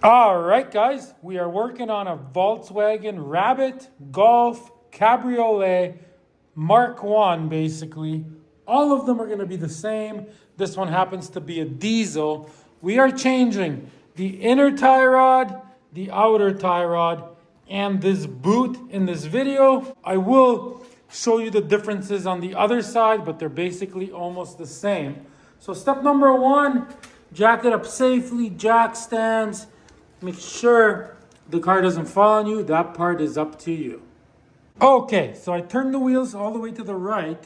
All right, guys, we are working on a Volkswagen Rabbit, Golf, Cabriolet Mk1, basically. All of them are going to be the same. This one happens to be a diesel. We are changing the inner tie rod, the outer tie rod, and this boot in this video. I will show you the differences on the other side, but they're basically almost the same. So step number one, jack it up safely, jack stands. Make sure the car doesn't fall on you. That part is up to you. Okay, so I turned the wheels all the way to the right.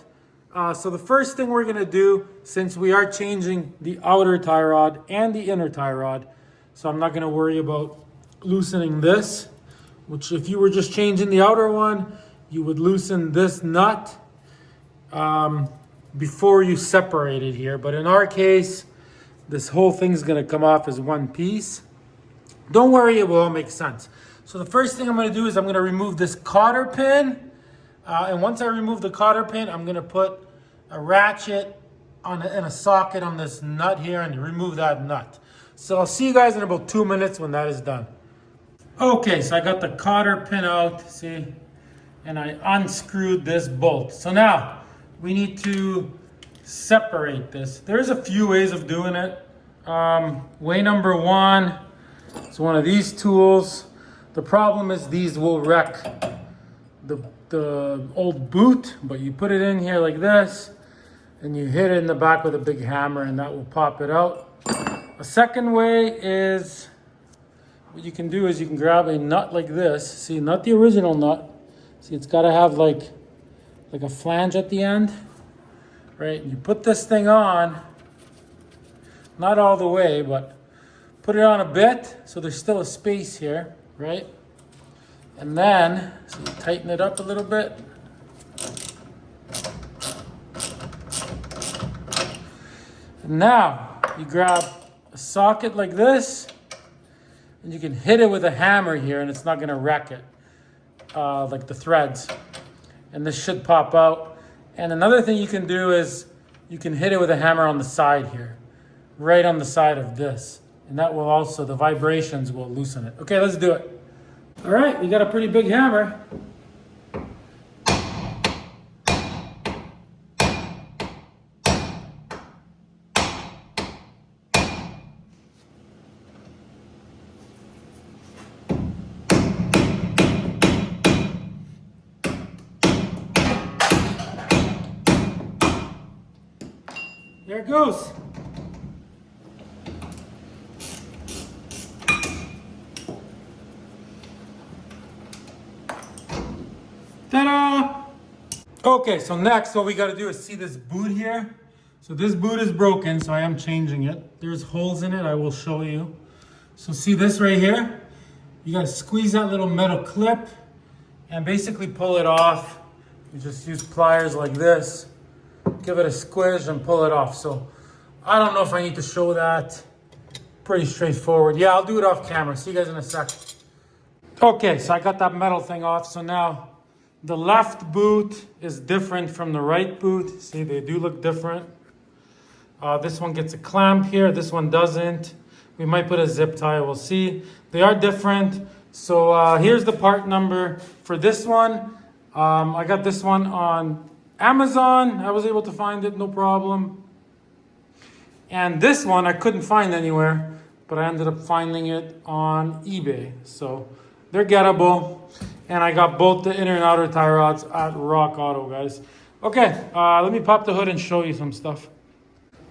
So the first thing we're gonna do, since we are changing the outer tie rod and the inner tie rod, so I'm not gonna worry about loosening this, which if you were just changing the outer one, you would loosen this nut before you separate it here. But in our case, this whole thing's gonna come off as one piece. Don't worry, it will all make sense. So the first thing I'm going to do is I'm going to remove this cotter pin. And once I remove the cotter pin, I'm going to put a ratchet in a socket on this nut here and remove that nut. So I'll see you guys in about 2 minutes when that is done. Okay, so I got the cotter pin out, see? And I unscrewed this bolt. So now we need to separate this. There's a few ways of doing it. Way number one, it's one of these tools. The problem is these will wreck the old boot, but you put it in here like this and you hit it in the back with a big hammer and that will pop it out. A second way is, what you can do is you can grab a nut like this. See, not the original nut. See, it's got to have like a flange at the end, right? You put this thing on, not all the way, but put it on a bit, so there's still a space here, right? And then, so you tighten it up a little bit. And now, you grab a socket like this, and you can hit it with a hammer here, and it's not gonna wreck it, like the threads. And this should pop out. And another thing you can do is, you can hit it with a hammer on the side here, right on the side of this. And that will also, the vibrations will loosen it. Okay, let's do it. All right, we got a pretty big hammer. There it goes. Ta-da! Okay, so next what we got to do is see this boot here. So this boot is broken, so I am changing it. There's holes in it, I will show you. So see this right here? You got to squeeze that little metal clip and basically pull it off. You just use pliers like this. Give it a squish and pull it off. So I don't know if I need to show that. Pretty straightforward. Yeah, I'll do it off camera. See you guys in a sec. Okay, so I got that metal thing off. So now the left boot is different from the right boot. See, they do look different. This one gets a clamp here. This one doesn't. We might put a zip tie. We'll see. They are different. So here's the part number for this one. I got this one on Amazon. I was able to find it, no problem. And this one I couldn't find anywhere, but I ended up finding it on eBay. So they're gettable. And I got both the inner and outer tie rods at Rock Auto, guys. Okay, let me pop the hood and show you some stuff.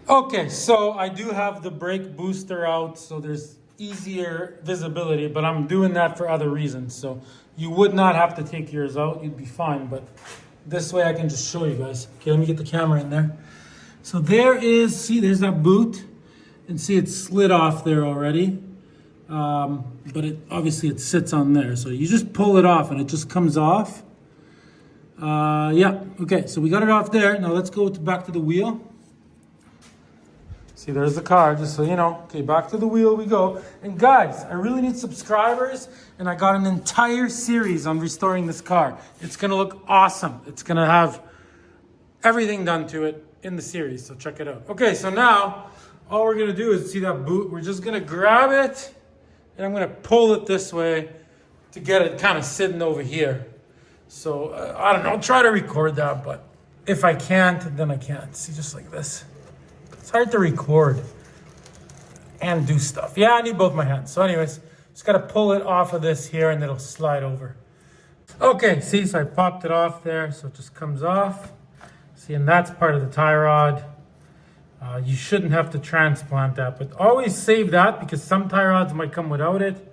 Okay, so I do have the brake booster out, so there's easier visibility, but I'm doing that for other reasons. So you would not have to take yours out, you'd be fine, but this way I can just show you guys. Okay, let me get the camera in there. So there is, see, there's that boot, and see it's slid off there already. But obviously it sits on there. So you just pull it off and it just comes off. Yeah, okay, so we got it off there. Now let's go back to the wheel. See, there's the car, just so you know. Okay, back to the wheel we go. And guys, I really need subscribers, and I got an entire series on restoring this car. It's gonna look awesome. It's gonna have everything done to it in the series, so check it out. Okay, so now all we're gonna do is see that boot. We're just gonna grab it and I'm gonna pull it this way to get it kind of sitting over here. So I don't know, I'll try to record that, but if I can't, then I can't. See, just like this. It's hard to record and do stuff. Yeah, I need both my hands. So anyways, just gotta pull it off of this here and it'll slide over. Okay, see, so I popped it off there, so it just comes off. See, and that's part of the tie rod. You shouldn't have to transplant that, but always save that because some tie rods might come without it.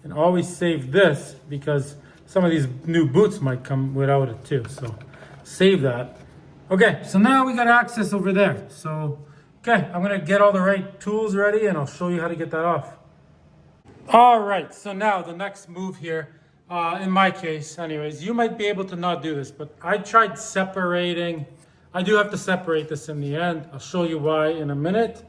And always save this because some of these new boots might come without it too. So save that. Okay, so now we got access over there. So, okay, I'm gonna get all the right tools ready and I'll show you how to get that off. All right, so now the next move here, in my case anyways, you might be able to not do this, but I tried separating. I do have to separate this in the end. I'll show you why in a minute.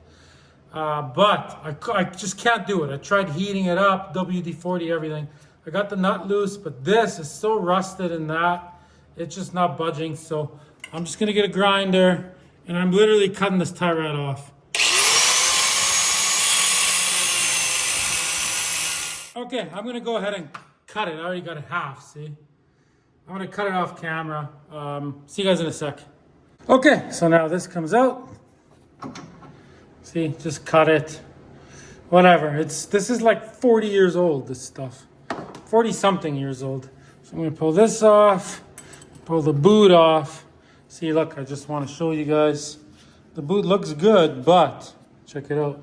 But I just can't do it. I tried heating it up, WD-40, everything. I got the nut loose, but this is so rusted in that, it's just not budging. So I'm just gonna get a grinder and I'm literally cutting this tie rod off. Okay, I'm gonna go ahead and cut it. I already got it half, see? I'm gonna cut it off camera. See you guys in a sec. Okay, so now this comes out. See, just cut it. Whatever, this is like 40 years old, this stuff. 40 something years old. So I'm gonna pull this off, pull the boot off. See, look, I just wanna show you guys. The boot looks good, but check it out.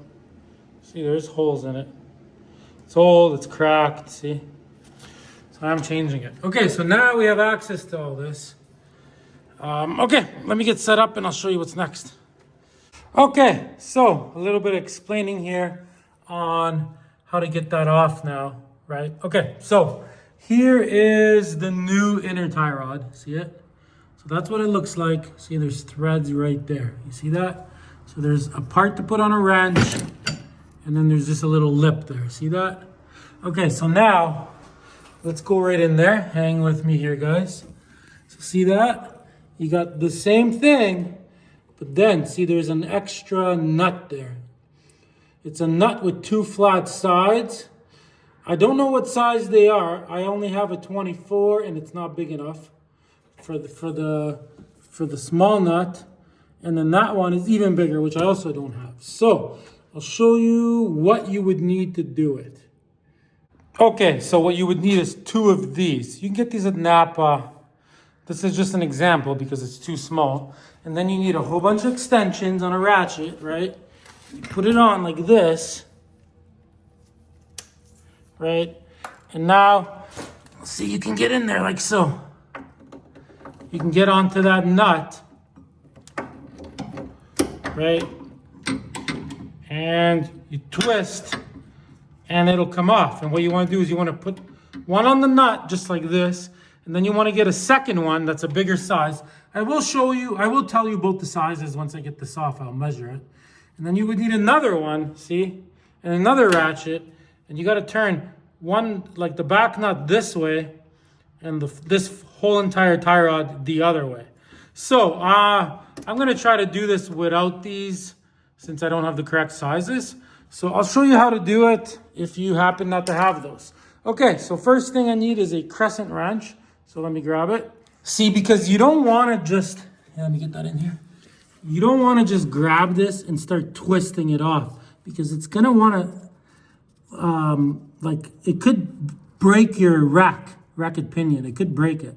See, there's holes in it. It's old, it's cracked, see? So I'm changing it. Okay, so now we have access to all this. Okay, let me get set up and I'll show you what's next. Okay, so a little bit of explaining here on how to get that off now, right? Okay, so here is the new inner tie rod, see it? So that's what it looks like. See, there's threads right there. You see that? So there's a part to put on a wrench, and then there's just a little lip there. See that? Okay, so now let's go right in there. Hang with me here, guys. So see that? You got the same thing, but then see there's an extra nut there. It's a nut with two flat sides. I don't know what size they are. I only have a 24 and it's not big enough for the small nut. And then that one is even bigger, which I also don't have. So I'll show you what you would need to do it. Okay, so what you would need is two of these. You can get these at Napa. This is just an example because it's too small. And then you need a whole bunch of extensions on a ratchet, right? You put it on like this, right? And now, see, you can get in there like so. You can get onto that nut, right? And you twist and it'll come off. And what you want to do is you want to put one on the nut just like this. And then you want to get a second one that's a bigger size. I will tell you both the sizes once I get this off. I'll measure it. And then you would need another one, see? And another ratchet. And you got to turn one, like the back nut this way, and this whole entire tie rod the other way. So I'm going to try to do this without these since I don't have the correct sizes. So I'll show you how to do it if you happen not to have those. Okay, so first thing I need is a crescent wrench. So let me grab it. See, because you don't want to just, let me get that in here. You don't want to just grab this and start twisting it off because it's going to want to, it could break your racket pinion. It could break it,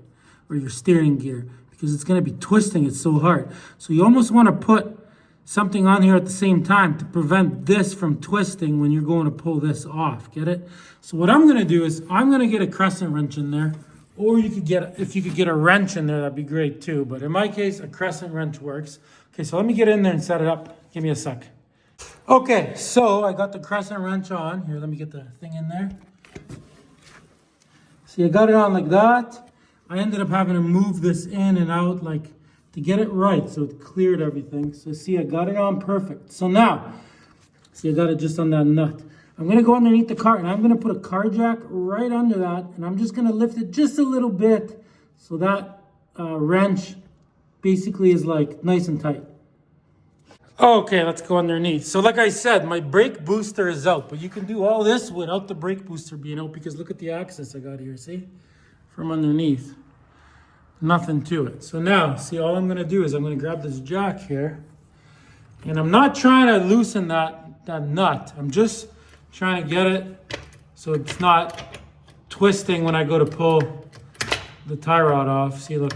or your steering gear, because it's going to be twisting it so hard. So you almost want to put something on here at the same time to prevent this from twisting when you're going to pull this off. Get it? So what I'm going to do is I'm going to get a crescent wrench in there. Or you could if you could get a wrench in there, that'd be great too. But in my case, a crescent wrench works. Okay, so let me get in there and set it up. Give me a sec. Okay, so I got the crescent wrench on. Here, let me get the thing in there. See, I got it on like that. I ended up having to move this in and out to get it right. So it cleared everything. So see, I got it on perfect. So now, see, I got it just on that nut. I'm going to go underneath the car and I'm going to put a car jack right under that. And I'm just going to lift it just a little bit so that wrench basically is like nice and tight. Okay, let's go underneath. So like I said, my brake booster is out, but you can do all this without the brake booster being out because look at the access I got here, see? From underneath. Nothing to it. So now, see, all I'm gonna do is I'm gonna grab this jack here, and I'm not trying to loosen that nut. I'm just trying to get it so it's not twisting when I go to pull the tie rod off. See, look.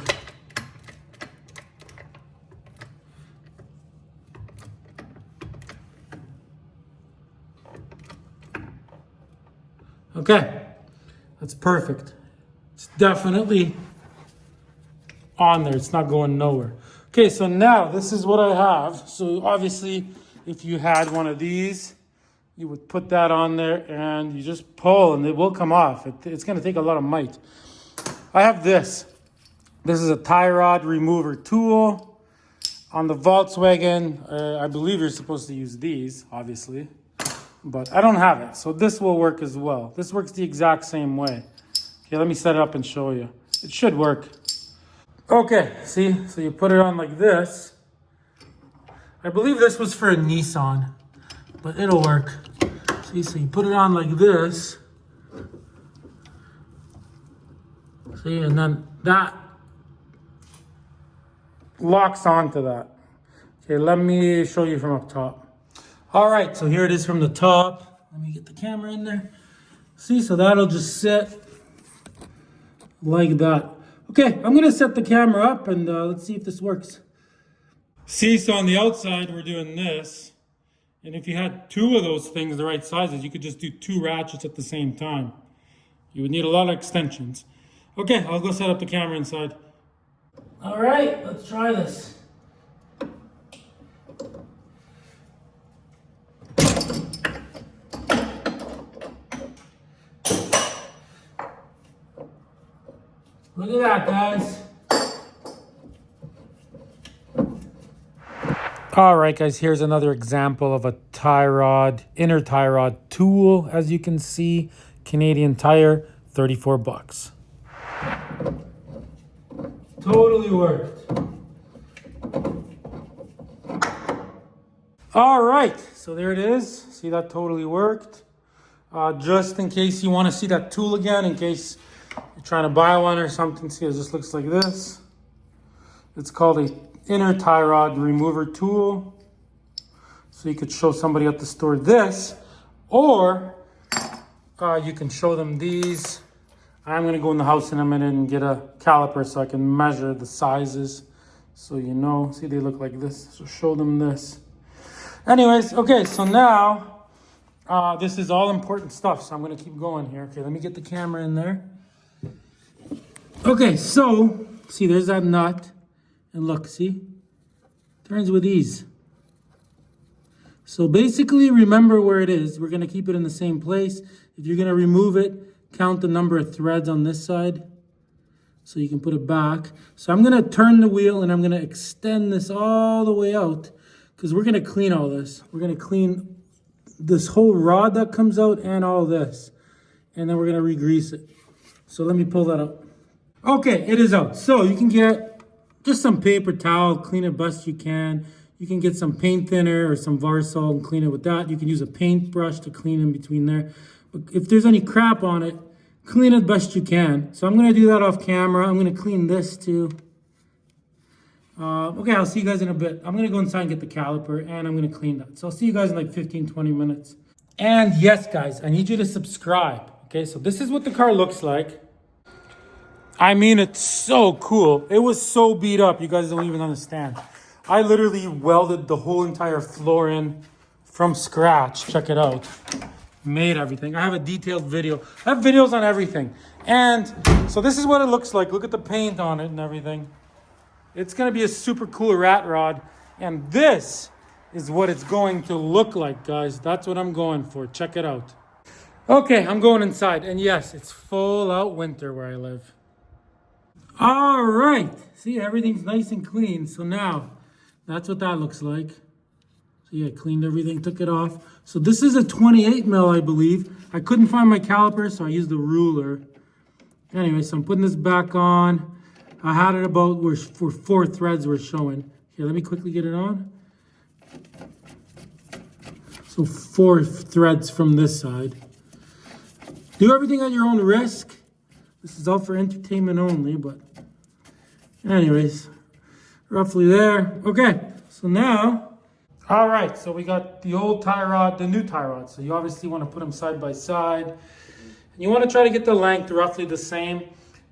Okay, that's perfect. It's definitely on there. It's not going nowhere. Okay, so now this is what I have. So obviously, if you had one of these, you would put that on there and you just pull and it will come off. It's going to take a lot of might. I have this. This is a tie rod remover tool. On the Volkswagen, I believe you're supposed to use these, obviously. But I don't have it, so this will work as well. This works the exact same way. Okay, let me set it up and show you. It should work. Okay, see? So you put it on like this. I believe this was for a Nissan, but it'll work. See, so you put it on like this. See, and then that locks onto that. Okay, let me show you from up top. All right, so here it is from the top. Let me get the camera in there. See, so that'll just sit like that. Okay, I'm gonna set the camera up and let's see if this works. See, so on the outside, we're doing this. And if you had two of those things, the right sizes, you could just do two ratchets at the same time. You would need a lot of extensions. Okay, I'll go set up the camera inside. All right, let's try this. Look at that, guys. All right, guys, here's another example of a tie rod, inner tie rod tool. As you can see, Canadian Tire, 34 bucks. Totally worked. All right, so there it is. See, that totally worked. Just in case you want to see that tool again, in case you're trying to buy one or something, see, it just looks like this. It's called a inner tie rod remover tool. So you could show somebody at the store this, or you can show them these. I'm gonna go in the house in a minute and get a caliper so I can measure the sizes. So you know, see, they look like this. So show them this. Anyways, okay, so now this is all important stuff. So I'm gonna keep going here. Okay, let me get the camera in there. Okay, so see, there's that nut, and look, see, turns with ease. So basically, remember where it is. We're gonna keep it in the same place. If you're gonna remove it, count the number of threads on this side, so you can put it back. So I'm gonna turn the wheel and I'm gonna extend this all the way out, because we're gonna clean all this. We're gonna clean this whole rod that comes out and all this, and then we're gonna re-grease it. So let me pull that out. Okay, it is out. So you can get just some paper towel, clean it best you can. You can get some paint thinner or some Varsol and clean it with that. You can use a paintbrush to clean in between there. But if there's any crap on it, clean it best you can. So I'm gonna do that off camera. I'm gonna clean this too. Okay, I'll see you guys in a bit. I'm gonna go inside and get the caliper and I'm gonna clean that. So I'll see you guys in like 15, 20 minutes. And yes, guys, I need you to subscribe. Okay, so this is what the car looks like. I mean, it's so cool. It was so beat up, you guys don't even understand. I literally welded the whole entire floor in from scratch. Check it out. Made everything. I have a detailed video. I have videos on everything. And so this is what it looks like. Look at the paint on it and everything. It's going to be a super cool rat rod. And this is what it's going to look like, guys. That's what I'm going for. Check it out. Okay, I'm going inside. And yes, it's full out winter where I live. All right. See, everything's nice and clean. So now, that's what that looks like. So yeah, cleaned everything, took it off. So this is a 28 mil, I believe. I couldn't find my caliper, so I used the ruler. Anyway, so I'm putting this back on. I had it about where 4 threads were showing. Here, let me quickly get it on. So 4 threads from this side. Do everything at your own risk. This is all for entertainment only, but anyways, roughly there. Okay, so now, all right, so we got the old tie rod, the new tie rod. So you obviously want to put them side by side. And you want to try to get the length roughly the same.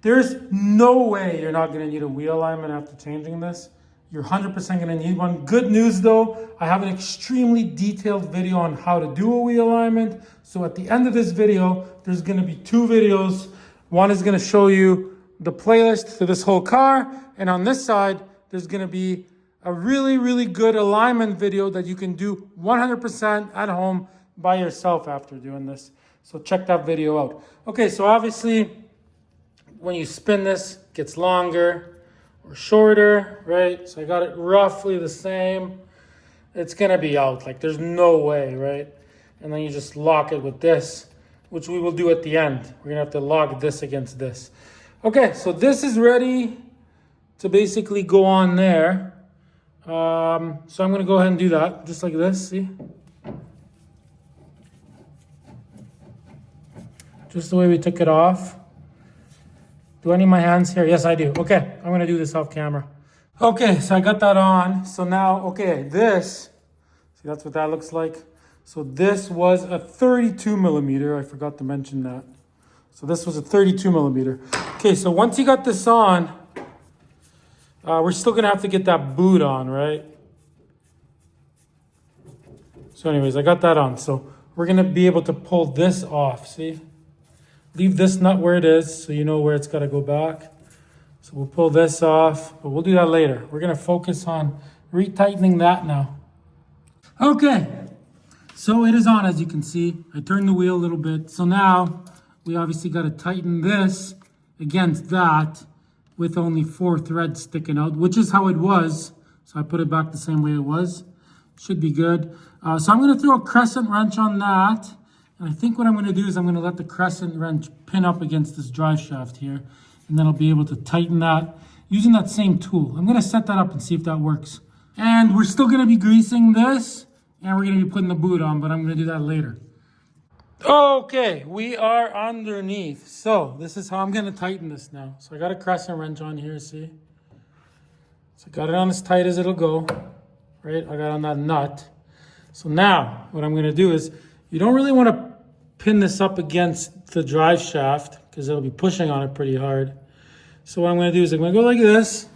There's no way you're not going to need a wheel alignment after changing this. You're 100% going to need one. Good news though, I have an extremely detailed video on how to do a wheel alignment. So at the end of this video, there's going to be 2 videos. One is going to show you the playlist to this whole car. And on this side, there's going to be a really, really good alignment video that you can do 100% at home by yourself after doing this. So check that video out. Okay, so obviously, when you spin this, it gets longer or shorter, right? So I got it roughly the same. It's gonna be out, like there's no way, right? And then you just lock it with this, which we will do at the end. We're gonna have to lock this against this. Okay, so this is ready to basically go on there. So I'm gonna go ahead and do that, just like this, see? Just the way we took it off. Do I need my hands here? Yes, I do. Okay, I'm gonna do this off camera. Okay, so I got that on. So now, okay, this, see that's what that looks like. So this was a 32 millimeter. I forgot to mention that. So this was a 32 millimeter. Okay, so once you got this on, we're still gonna have to get that boot on, right? So anyways, I got that on. So we're gonna be able to pull this off, see? Leave this nut where it is so you know where it's got to go back. So we'll pull this off, but we'll do that later. We're going to focus on retightening that now. Okay, so it is on, as you can see. I turned the wheel a little bit. So now we obviously got to tighten this against that with only 4 threads sticking out, which is how it was. So I put it back the same way it was. Should be good. So I'm going to throw a crescent wrench on that. And I think what I'm going to do is I'm going to let the crescent wrench pin up against this drive shaft here. And then I'll be able to tighten that using that same tool. I'm going to set that up and see if that works. And we're still going to be greasing this. And we're going to be putting the boot on, but I'm going to do that later. Okay, we are underneath. So this is how I'm going to tighten this now. So I got a crescent wrench on here, see? So I got it on as tight as it'll go. Right, I got on that nut. So now what I'm going to do is, you don't really want to pin this up against the drive shaft because it'll be pushing on it pretty hard. So what I'm going to do is I'm going to go like this.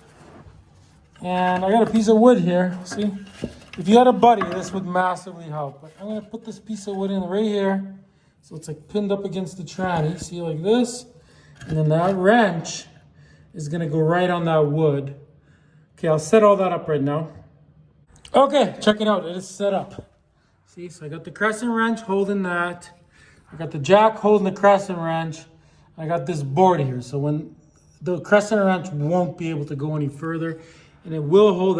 And I got a piece of wood here, see? If you had a buddy, this would massively help. But I'm going to put this piece of wood in right here. So it's like pinned up against the tranny, see, like this. And then that wrench is going to go right on that wood. Okay, I'll set all that up right now. Okay, check it out. It is set up. See, so I got the crescent wrench holding that. I got the jack holding the crescent wrench. I got this board here. So when the crescent wrench won't be able to go any further, and it will hold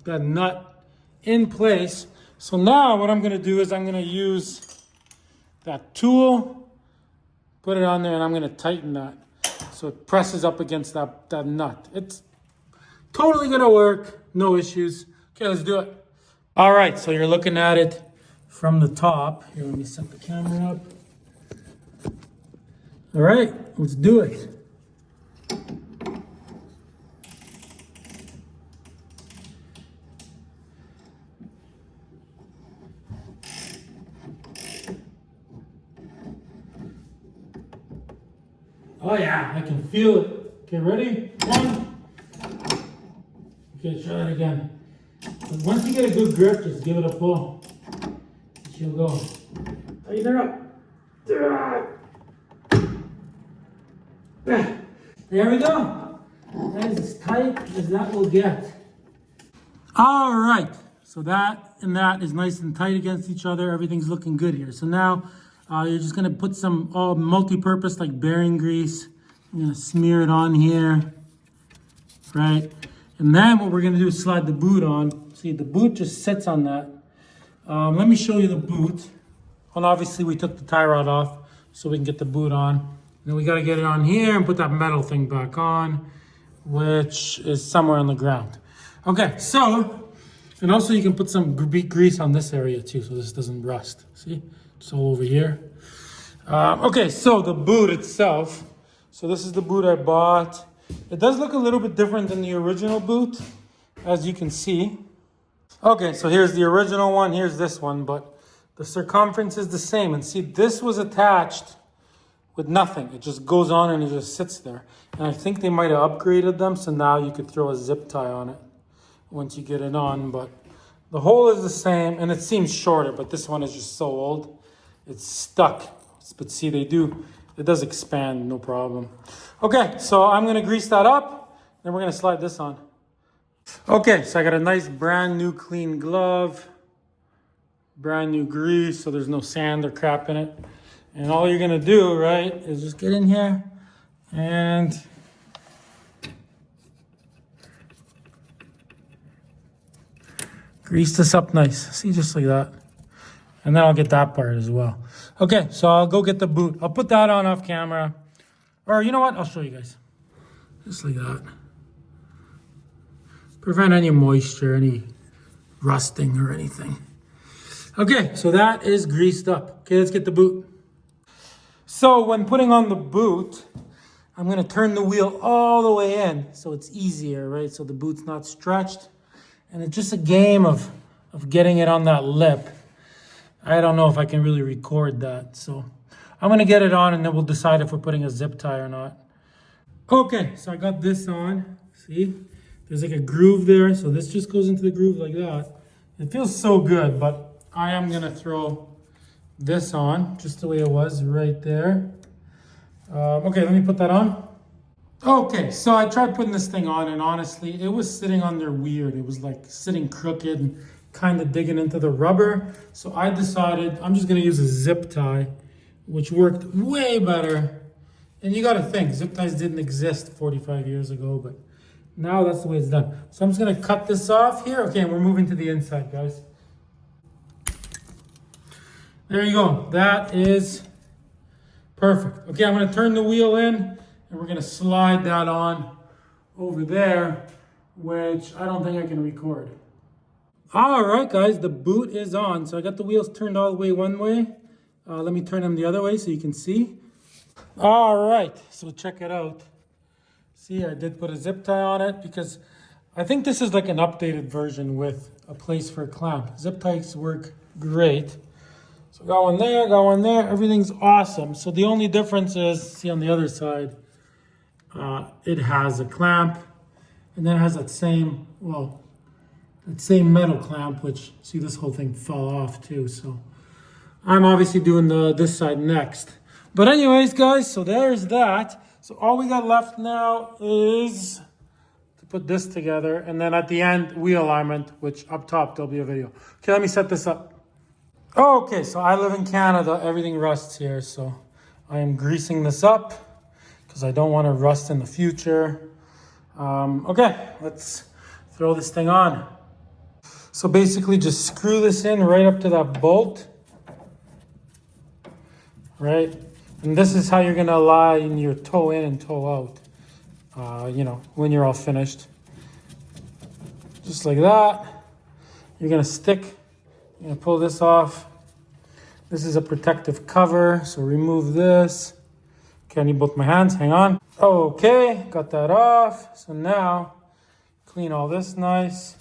that nut in place. So now what I'm going to do is I'm going to use that tool, put it on there, and I'm going to tighten that. So it presses up against that nut. It's totally going to work. No issues. Okay, let's do it. All right, so you're looking at it from the top. Here, let me set the camera up. All right, let's do it. Oh yeah, I can feel it. Okay, ready? 1. Okay, try that again. But once you get a good grip, just give it a pull. She'll go. Tighten her up. There we go. That is as tight as that will get. All right. So that and that is nice and tight against each other. Everything's looking good here. So now you're just going to put some multi-purpose like bearing grease. I'm going to smear it on here. Right. And then what we're going to do is slide the boot on. See, the boot just sits on that. Let me show you the boot. And obviously we took the tie rod off so we can get the boot on. Then we got to get it on here and put that metal thing back on, which is somewhere on the ground. Okay, so And also you can put some grease on this area too, so this doesn't rust. See, it's all over here. Okay, so the boot itself. So this is the boot I bought. It does look a little bit different than the original boot, as you can see. Okay, so here's the original one, here's this one, but the circumference is the same. And see, this was attached with nothing. It just goes on and it just sits there. And I think they might have upgraded them, so now you could throw a zip tie on it once you get it on. But the hole is the same, and it seems shorter, but this one is just so old. It's stuck. But see, it does expand, no problem. Okay, so I'm gonna grease that up, then we're gonna slide this on. Okay, so I got a nice brand new clean glove, brand new grease, so there's no sand or crap in it. And all you're gonna do, right, is just get in here and grease this up nice. See, just like that. And then I'll get that part as well. Okay, so I'll go get the boot. I'll put that on off camera. Or you know what? I'll show you guys. Just like that. Prevent any moisture, any rusting or anything. Okay, so that is greased up. Okay, let's get the boot. So when putting on the boot, I'm gonna turn the wheel all the way in so it's easier, right? So the boot's not stretched. And it's just a game of getting it on that lip. I don't know if I can really record that. So I'm gonna get it on and then we'll decide if we're putting a zip tie or not. Okay, so I got this on. See, there's like a groove there. So this just goes into the groove like that. It feels so good, but I am gonna throw this on just the way it was right there. Okay, let me put that on. Okay, so I tried putting this thing on and honestly, it was sitting on there weird. It was like sitting crooked and kind of digging into the rubber. So I decided I'm just gonna use a zip tie, which worked way better. And you gotta think, zip ties didn't exist 45 years ago, but now that's the way it's done. So I'm just gonna cut this off here. Okay, and we're moving to the inside, guys. There you go, that is perfect. Okay, I'm gonna turn the wheel in and we're gonna slide that on over there, which I don't think I can record. All right, guys, the boot is on. So I got the wheels turned all the way one way. Let me turn them the other way so you can see. All right, so check it out. See, I did put a zip tie on it because I think this is like an updated version with a place for a clamp. Zip ties work great. So go in there, everything's awesome. So the only difference is, see on the other side, it has a clamp and then it has that same, well, that same metal clamp, which, see, this whole thing fell off too. So I'm obviously doing this side next. But anyways, guys, so there's that. So all we got left now is to put this together. And then at the end, wheel alignment, which up top, there'll be a video. Okay, let me set this up. Okay, so I live in Canada. Everything rusts here. So I am greasing this up because I don't want to rust in the future. Okay, let's throw this thing on. So basically just screw this in right up to that bolt, right? And this is how you're gonna align your toe in and toe out, you know, when you're all finished. Just like that. You're gonna stick, you're gonna pull this off. This is a protective cover, so remove this. Okay, I need both my hands, hang on. Okay, got that off. So now, clean all this nice.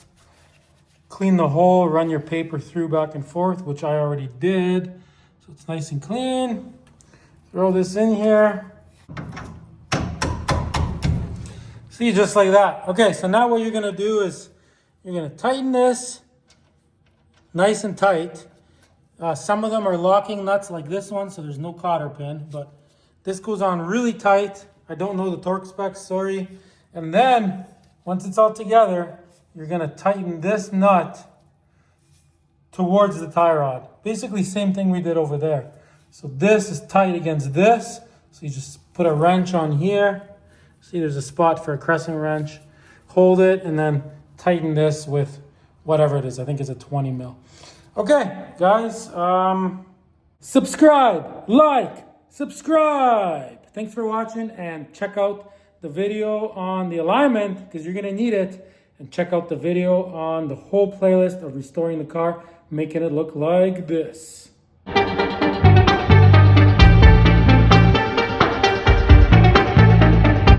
Clean the hole, run your paper through back and forth, which I already did. So it's nice and clean. Throw this in here. See, just like that. Okay, so now what you're gonna do is you're gonna tighten this nice and tight. Some of them are locking nuts like this one, so there's no cotter pin, but this goes on really tight. I don't know the torque specs, sorry. And then, once it's all together, you're gonna tighten this nut towards the tie rod. Basically, same thing we did over there. So this is tight against this. So you just put a wrench on here. See, there's a spot for a crescent wrench. Hold it and then tighten this with whatever it is. I think it's a 20 mil. Okay, guys, subscribe, like, subscribe. Thanks for watching and check out the video on the alignment because you're gonna need it. and check out the video on the whole playlist of restoring the car, making it look like this.